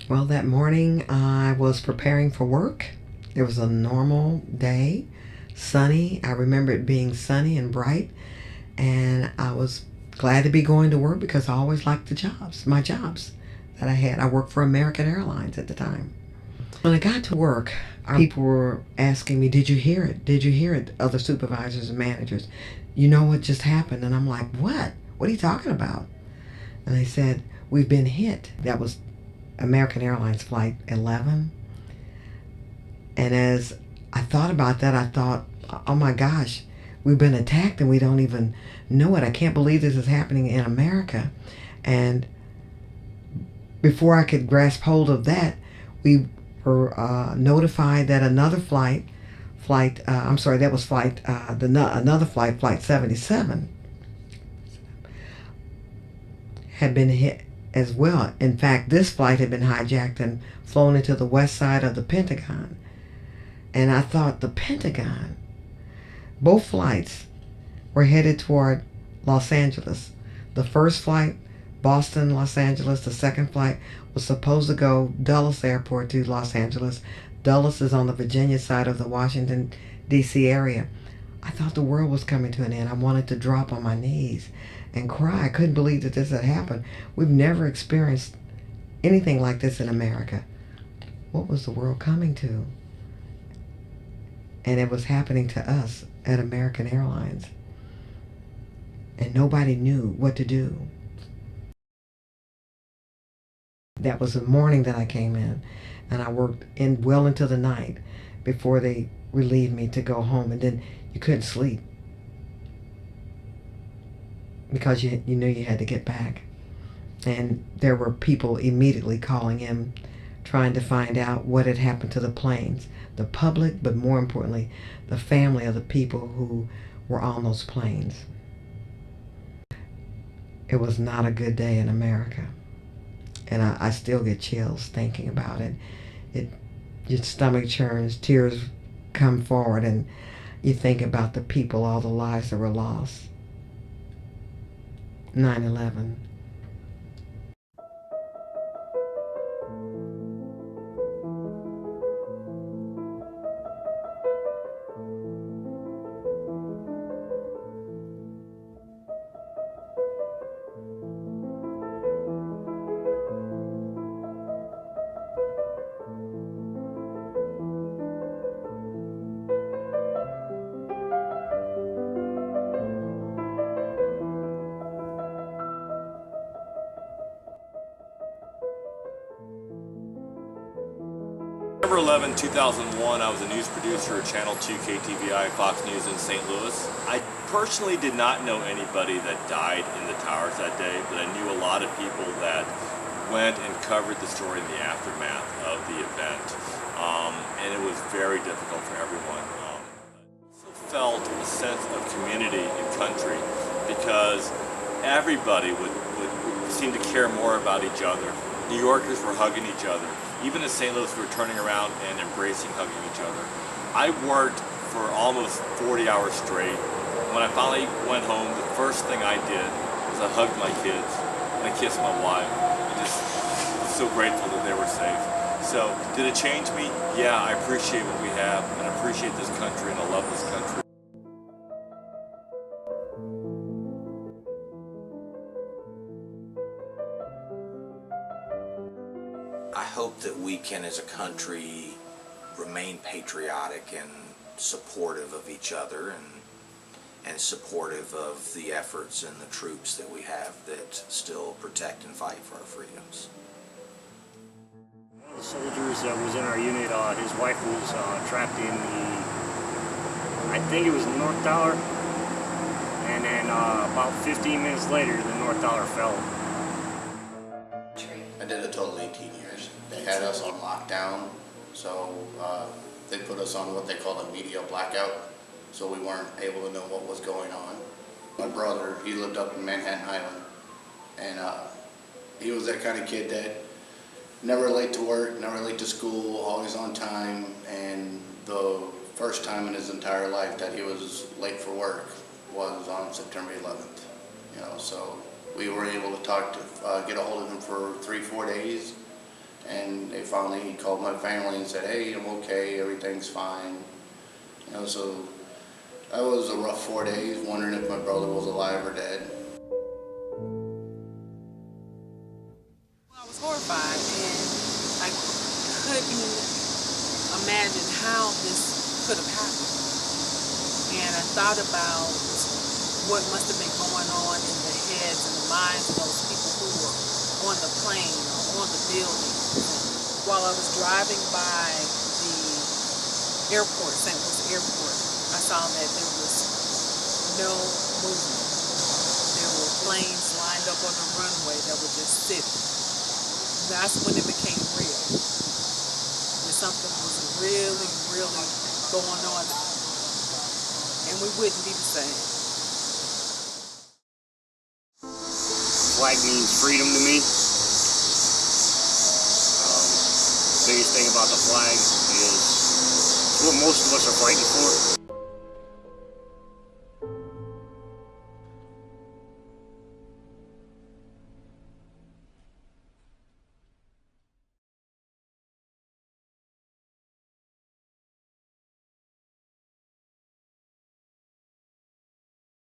Well, that morning I was preparing for work. It was a normal day, sunny. I remember it being sunny and bright, and I was glad to be going to work because I always liked my jobs that I had. I worked for American Airlines at the time. When I got to work, our people were asking me, "Did you hear it? Did you hear it?" Other supervisors and managers, "You know what just happened?" And I'm like, "What? What are you talking about?" And they said, "We've been hit." That was American Airlines Flight 11. And as I thought about that, I thought, oh my gosh, we've been attacked and we don't even know it. I can't believe this is happening in America. And before I could grasp hold of that, we were notified that another that was another flight, Flight 77, had been hit as well. In fact, this flight had been hijacked and flown into the west side of the Pentagon. And I thought, the Pentagon? Both flights were headed toward Los Angeles. The first flight, Boston, Los Angeles. The second flight was supposed to go Dulles Airport to Los Angeles. Dulles is on the Virginia side of the Washington, D.C. area. I thought the world was coming to an end. I wanted to drop on my knees and cry. I couldn't believe that this had happened. We've never experienced anything like this in America. What was the world coming to? And it was happening to us at American Airlines. And nobody knew what to do. That was the morning that I came in, and I worked in well into the night before they relieved me to go home. And then you couldn't sleep because you knew you had to get back. And there were people immediately calling in, trying to find out what had happened to the planes, the public, but more importantly, the family of the people who were on those planes. It was not a good day in America. And I still get chills thinking about it. Your stomach churns, tears come forward, and you think about the people, all the lives that were lost. 9/11. November 11, 2001, I was a news producer at Channel 2 KTVI Fox News in St. Louis. I personally did not know anybody that died in the towers that day, but I knew a lot of people that went and covered the story in the aftermath of the event. And it was very difficult for everyone. I also felt a sense of community and country because everybody would seem to care more about each other. New Yorkers were hugging each other. Even in St. Louis, we were turning around and embracing, hugging each other. I worked for almost 40 hours straight. When I finally went home, the first thing I did was I hugged my kids and I kissed my wife. I just was so grateful that they were safe. So, did it change me? Yeah, I appreciate what we have and I appreciate this country and I love this country. I hope that we can, as a country, remain patriotic and supportive of each other and supportive of the efforts and the troops that we have that still protect and fight for our freedoms. One of the soldiers that was in our unit, his wife was trapped in I think it was the North Tower, and then about 15 minutes later, the North Tower fell. I did a total 18 years. They had us on lockdown, so they put us on what they call a media blackout, so we weren't able to know what was going on. My brother, he lived up in Manhattan Island, and he was that kind of kid that never late to work, never late to school, always on time, and the first time in his entire life that he was late for work was on September 11th. You know, so we were able to get a hold of him for 3-4 days, And they finally called my family and said, hey, I'm okay, everything's fine. You know, so that was a rough 4 days, wondering if my brother was alive or dead. I was horrified, and I couldn't imagine how this could have happened. And I thought about what must have been going on in the heads and the minds of those people who were on the plane or on the building. While I was driving by the airport, St. Louis Airport, I saw that there was no movement. There were planes lined up on the runway that were just sitting. That's when it became real. That something was really, really going on, and we wouldn't be the same. Flag means freedom to me. Biggest thing about the flag is what most of us are fighting for.